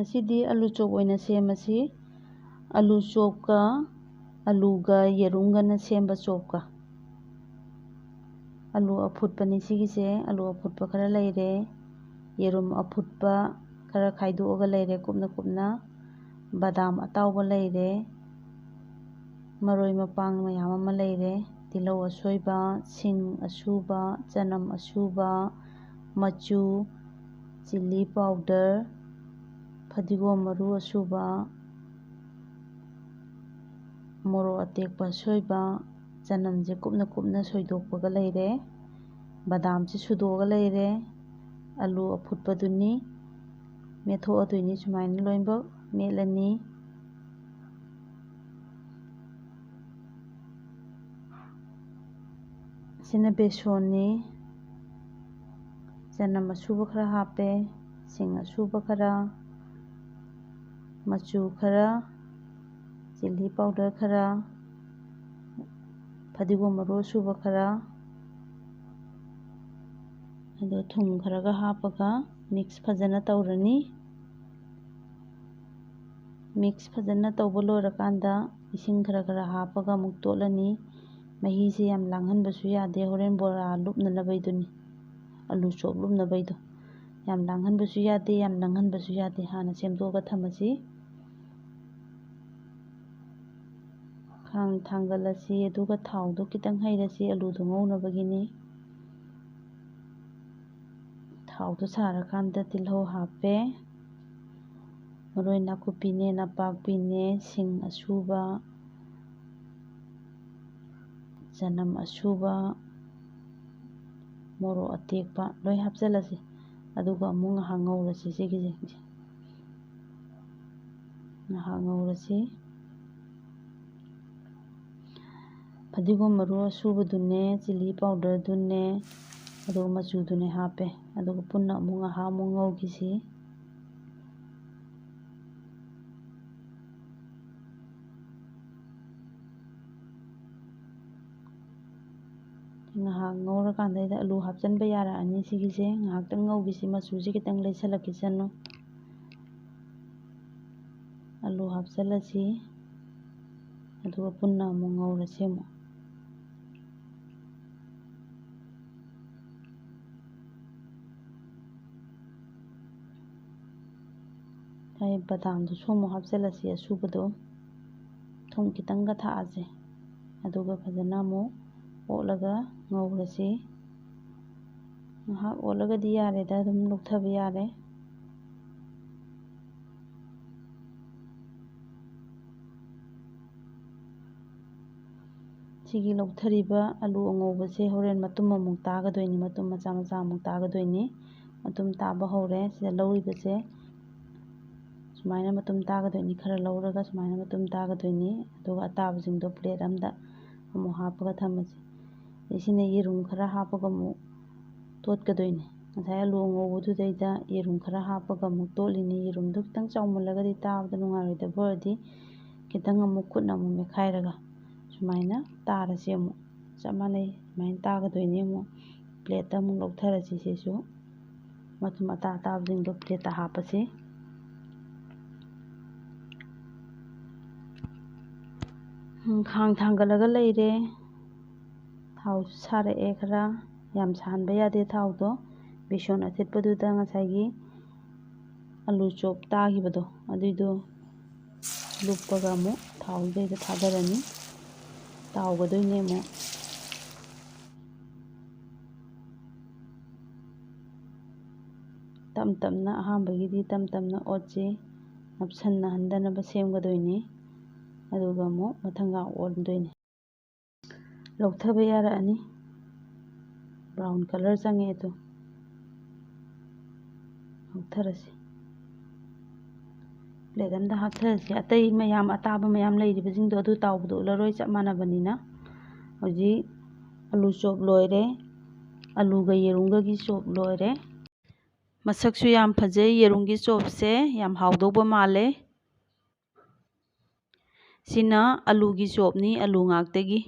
ꯉꯁꯤꯗꯤ ꯑꯂꯨ ꯆꯣꯞ ꯑꯣꯏꯅ ꯁꯦꯝꯃꯁꯤ. ꯑꯂꯨ ꯆꯣꯞꯀ ꯑꯂꯨꯒ ꯌꯦꯔꯨꯝꯒꯅ ꯁꯦꯝꯕ ꯆꯣꯞꯀ. ꯑꯂꯨ ꯑꯐꯨꯠꯄꯅꯤ ꯁꯤꯒꯤꯁꯦ. ꯑꯂꯨ ꯑꯐꯨꯠꯄ ꯈꯔ ꯂꯩꯔꯦ. ꯌꯦꯔꯨꯝ ꯑꯐꯨꯠꯄ ꯈꯔ ꯈꯥꯏꯗꯣꯛꯑꯒ ꯂꯩꯔꯦ ꯀꯨꯞꯅ ꯀꯨꯞꯅ. ꯕꯗꯥꯝ ꯑꯇꯥꯎꯕ ꯂꯩꯔꯦ. ꯃꯔꯣꯏ ꯃꯄꯥꯡ ꯃꯌꯥꯝ ꯑꯃ ꯂꯩꯔꯦ. ꯇꯤꯜꯍꯧ ꯑꯁꯣꯏꯕ, ꯁꯤꯡ ꯑꯁꯨꯕ, ꯆꯅꯝ ꯑꯁꯨꯕ, ꯃꯆꯨ, ꯆꯤꯜꯂꯤ ꯄꯥꯎꯗꯔ, ꯐꯗꯤꯒꯣꯝ ꯃꯔꯨ ꯑꯁꯨꯕ, ꯃꯣꯔꯣꯛ ꯑꯇꯦꯛꯄ ꯑꯁꯣꯏꯕ, ꯆꯅꯝꯁꯦ ꯀꯨꯞꯅ ꯀꯨꯞꯅ ꯁꯣꯏꯗꯣꯛꯄꯒ ꯂꯩꯔꯦ. ꯕꯗꯥꯝꯁꯦ ꯁꯨꯗꯣꯛꯑꯒ ꯂꯩꯔꯦ. ꯑꯂꯨ ꯑꯐꯨꯠꯄꯗꯨꯅꯤ ꯃꯦꯠꯊꯣꯛꯑꯗꯣꯏꯅꯤ. ꯁꯨꯃꯥꯏꯅ ꯂꯣꯏꯅꯃꯛ ꯃꯦꯠꯂꯅꯤ. ꯁꯤꯅ ꯕꯦꯁꯣꯟꯅꯤ. ꯆꯅꯝ ꯑꯁꯨꯕ ꯈꯔ ꯍꯥꯞꯄꯦ, ꯁꯤꯡ ꯑꯁꯨꯕ ꯈꯔ, ꯃꯆꯨ ꯈꯔ, ꯆꯤꯜꯂꯤ ꯄꯥꯎꯗꯔ ꯈꯔ, ꯐꯗꯤꯒꯣꯝ ꯃꯔꯨ ꯑꯁꯨꯕ ꯈꯔ, ꯑꯗꯣ ꯊꯨꯝ ꯈꯔꯒ ꯍꯥꯞꯄꯒ ꯃꯤꯛꯁ ꯐꯖꯅ ꯇꯧꯔꯅꯤ. ꯃꯤꯛꯁ ꯐꯖꯅ ꯇꯧꯕ ꯂꯣꯏꯔꯀꯥꯟꯗ ꯏꯁꯤꯡ ꯈꯔ ꯈꯔ ꯍꯥꯞꯄꯒ ꯑꯃꯨꯛ ꯇꯣꯠꯂꯅꯤ. ꯃꯍꯤꯁꯦ ꯌꯥꯝ ꯂꯥꯡꯍꯟꯕꯁꯨ ꯌꯥꯗꯦ. ꯍꯣꯔꯦꯟ ꯕꯣꯔꯥ ꯂꯨꯞꯅꯅꯕꯩꯗꯨꯅꯤ. ꯑꯂꯨ ꯆꯣꯞ ꯂꯨꯞꯅꯕꯩꯗꯣ. ꯌꯥꯝ ꯂꯥꯡꯍꯟꯕꯁꯨ ꯌꯥꯗꯦ, ꯌꯥꯝ ꯅꯪꯍꯟꯕꯁꯨ ꯌꯥꯗꯦ. ꯍꯥꯟꯅ ꯁꯦꯝꯗꯣꯛꯑꯒ ꯊꯝꯃꯁꯤ. ꯈꯥꯡ ꯊꯥꯡꯒꯠꯂꯁꯤ. ꯑꯗꯨꯒ ꯊꯥꯎꯗꯣ ꯈꯤꯇꯪ ꯍꯩꯔꯁꯤ. ꯑꯂꯨꯗꯣ ꯉꯧꯅꯕꯒꯤꯅꯤ. ꯊꯥꯎꯗꯣ ꯁꯥꯔꯀꯥꯟꯗ ꯇꯤꯜꯍꯧ ꯍꯥꯞꯄꯦ. ꯃꯔꯣꯏ ꯅꯥꯀꯨꯞꯄꯤꯅꯦ, ꯅꯄꯥꯛꯄꯤꯅꯦ, ꯁꯤꯡ ꯑꯁꯨꯕ, ꯆꯅꯝ ꯑꯁꯨꯕ, ꯃꯣꯔꯣꯛ ꯑꯇꯦꯛꯄ ꯂꯣꯏ ꯍꯥꯞꯆꯤꯜꯂꯁꯤ. ꯑꯗꯨꯒ ꯑꯃꯨꯛ ꯉꯥꯏꯍꯥꯛ ꯉꯧꯔꯁꯤ. ꯁꯤꯒꯤꯁꯦ ꯉꯥꯏꯍꯥꯛ ꯉꯧꯔꯁꯤ. ꯐꯗꯤꯒꯣꯝ ꯃꯔꯨ ꯑꯁꯨꯕꯗꯨꯅꯦ, ꯆꯤꯜꯂꯤ ꯄꯥꯎꯗꯔꯗꯨꯅꯦ, ꯑꯗꯨꯒ ꯃꯆꯨꯗꯨꯅꯦ ꯍꯥꯞꯄꯦ. ꯑꯗꯨꯒ ꯄꯨꯟꯅ ꯑꯃꯨꯛ ꯉꯥꯏꯍꯥꯛ ꯑꯃꯨꯛ ꯉꯧꯈꯤꯁꯤ. ꯉꯥꯏꯍꯥꯛ ꯉꯧꯔꯀꯥꯟꯗꯩꯗ ꯑꯂꯨ ꯍꯥꯞꯆꯤꯟꯕ ꯌꯥꯔꯛꯑꯅꯤ. ꯁꯤꯒꯤꯁꯦ ꯉꯥꯏꯍꯥꯛꯇꯪ ꯉꯧꯈꯤꯁꯤ. ꯃꯆꯨꯁꯤ ꯈꯤꯇꯪ ꯂꯩꯁꯜꯂꯛꯈꯤꯁꯅꯨ. ꯑꯂꯨ ꯍꯥꯞꯆꯤꯜꯂꯁꯤ. ꯑꯗꯨꯒ ꯄꯨꯟꯅ ꯑꯃꯨꯛ ꯉꯧꯔꯁꯤ. ꯑꯃꯨꯛ ꯕꯗꯥꯝꯗꯨꯁꯨ ꯑꯃꯨꯛ ꯍꯥꯞꯆꯤꯜꯂꯁꯤ ꯑꯁꯨꯕꯗꯣ. ꯊꯨꯝ ꯈꯤꯇꯪꯒ ꯊꯥꯛꯑꯁꯤ. ꯑꯗꯨꯒ ꯐꯖꯅ ꯑꯃꯨꯛ ꯑꯣꯠꯂꯒ ꯉꯧꯔꯁꯤ. ꯉꯥꯏꯍꯥꯛ ꯑꯣꯠꯂꯒꯗꯤ ꯌꯥꯔꯦꯗ, ꯑꯗꯨꯝ ꯂꯧꯊꯕ ꯌꯥꯔꯦ. ꯁꯤꯒꯤ ꯂꯧꯊꯔꯤꯕ ꯑꯂꯨ ꯑꯉꯧꯕꯁꯦ ꯍꯣꯔꯦꯟ ꯃꯇꯨꯝ ꯑꯃꯨꯛ ꯇꯥꯒꯗꯣꯏꯅꯤ. ꯃꯇꯨꯝ ꯃꯆꯥ ꯃꯆꯥ ꯑꯃꯨꯛ ꯇꯥꯒꯗꯣꯏꯅꯤ. ꯃꯇꯨꯝ ꯇꯥꯕ ꯍꯧꯔꯦ. ꯁꯤꯗ ꯂꯧꯔꯤꯕꯁꯦ ꯁꯨꯃꯥꯏꯅ ꯃꯇꯨꯝ ꯇꯥꯒꯗꯣꯏꯅꯤ. ꯈꯔ ꯂꯧꯔꯒ ꯁꯨꯃꯥꯏꯅ ꯃꯇꯨꯝ ꯇꯥꯒꯗꯣꯏꯅꯤ. ꯑꯗꯨꯒ ꯑꯇꯥꯕꯁꯤꯡꯗꯣ ꯄ꯭ꯂꯦꯠ ꯑꯃꯗ ꯑꯃꯨꯛ ꯍꯥꯞꯄꯒ ꯊꯝꯃꯁꯤ. ꯁꯤꯅ ꯌꯦꯔꯨꯝ ꯈꯔ ꯍꯥꯞꯄꯒ ꯑꯃꯨꯛ ꯇꯣꯠꯀꯗꯣꯏꯅꯤ. ꯉꯁꯥꯏ ꯑꯂꯨ ꯑꯉꯧꯕꯗꯨꯗꯩꯗ ꯌꯦꯔꯨꯝ ꯈꯔ ꯍꯥꯞꯄꯒ ꯑꯃꯨꯛ ꯇꯣꯠꯂꯤꯅꯤ. ꯌꯦꯔꯨꯝꯗꯣ ꯈꯤꯇꯪ ꯆꯥꯎꯃꯜꯂꯒꯗꯤ ꯇꯥꯕꯗ ꯅꯨꯡꯉꯥꯏꯔꯣꯏꯗꯕ ꯑꯣꯏꯔꯗꯤ ꯈꯤꯇꯪ ꯑꯃꯨꯛ ꯈꯨꯠꯅ ꯑꯃꯨꯛ ꯃꯦꯠꯈꯥꯏꯔꯒ ꯁꯨꯃꯥꯏꯅ ꯇꯥꯔꯁꯤ. ꯑꯃꯨꯛ ꯆꯞ ꯃꯥꯟꯅꯩ. ꯁꯨꯃꯥꯏꯅ ꯇꯥꯒꯗꯣꯏꯅꯤ. ꯑꯃꯨꯛ ꯄ꯭ꯂꯦꯠꯇ ꯑꯃꯨꯛ ꯂꯧꯊꯔꯁꯤ. ꯁꯤꯁꯨ ꯃꯇꯨꯝ ꯑꯇꯥ ꯑꯇꯥꯕꯁꯤꯡꯗꯣ ꯄ꯭ꯂꯦꯠꯇ ꯍꯥꯞꯄꯁꯤ. ꯈꯥꯡ ꯊꯥꯡꯒꯠꯂꯒ ꯂꯩꯔꯦ. ꯊꯥꯎꯁꯨ ꯁꯥꯔꯛꯑꯦ ꯈꯔ. ꯌꯥꯝ ꯁꯥꯍꯟꯕ ꯌꯥꯗꯦ ꯊꯥꯎꯗꯣ. ꯕꯦꯁꯣꯟ ꯑꯊꯤꯠꯄꯗꯨꯗ ꯉꯁꯥꯏꯒꯤ ꯑꯂꯨ ꯆꯣꯞ ꯇꯥꯈꯤꯕꯗꯣ ꯑꯗꯨꯏꯗꯣ ꯂꯨꯞꯄꯒ ꯑꯃꯨꯛ ꯊꯥꯎꯗꯩꯗ ꯊꯥꯗꯔꯅꯤ. ꯇꯥꯎꯒꯗꯣꯏꯅꯦ ꯑꯃꯨꯛ. ꯇꯞ ꯇꯞꯅ ꯑꯍꯥꯟꯕꯒꯤꯗꯤ ꯇꯞ ꯇꯞꯅ ꯑꯣꯠꯁꯤ. ꯅꯞꯁꯟꯅꯍꯟꯗꯅꯕ ꯁꯦꯝꯒꯗꯣꯏꯅꯤ. ꯑꯗꯨꯒ ꯑꯃꯨꯛ ꯃꯊꯪꯒ ꯑꯣꯟꯗꯣꯏꯅꯤ. ꯂꯧꯊꯕ ꯌꯥꯔꯛꯑꯅꯤ. ꯕ꯭ꯔꯥꯎꯟ ꯀꯂꯔ ꯆꯪꯉꯦ ꯑꯗꯣ ꯂꯧꯊꯔꯁꯤ. ꯄ꯭ꯂꯦꯠ ꯑꯃꯗ ꯍꯥꯞꯊꯔꯁꯤ. ꯑꯇꯩ ꯃꯌꯥꯝ ꯑꯇꯥꯕ ꯃꯌꯥꯝ ꯂꯩꯔꯤꯕꯁꯤꯡꯗꯣ ꯑꯗꯨ ꯇꯥꯎꯕꯗꯣ ꯎꯠꯂꯔꯣꯏ. ꯆꯞ ꯃꯥꯟꯅꯕꯅꯤꯅ. ꯍꯧꯖꯤꯛ ꯑꯂꯨ ꯆꯣꯞ ꯂꯣꯏꯔꯦ. ꯑꯂꯨꯒ ꯌꯦꯔꯨꯝꯒꯒꯤ ꯆꯣꯞ ꯂꯣꯏꯔꯦ. ꯃꯁꯛꯁꯨ ꯌꯥꯝ ꯐꯖꯩ. ꯌꯦꯔꯨꯝꯒꯤ ꯆꯣꯞꯁꯦ ꯌꯥꯝ ꯍꯥꯎꯗꯧꯕ ꯃꯥꯜꯂꯦ. ꯁꯤꯅ ꯑꯂꯨꯒꯤ ꯆꯣꯞꯅꯤ. ꯑꯂꯨ ꯉꯥꯛꯇꯒꯤ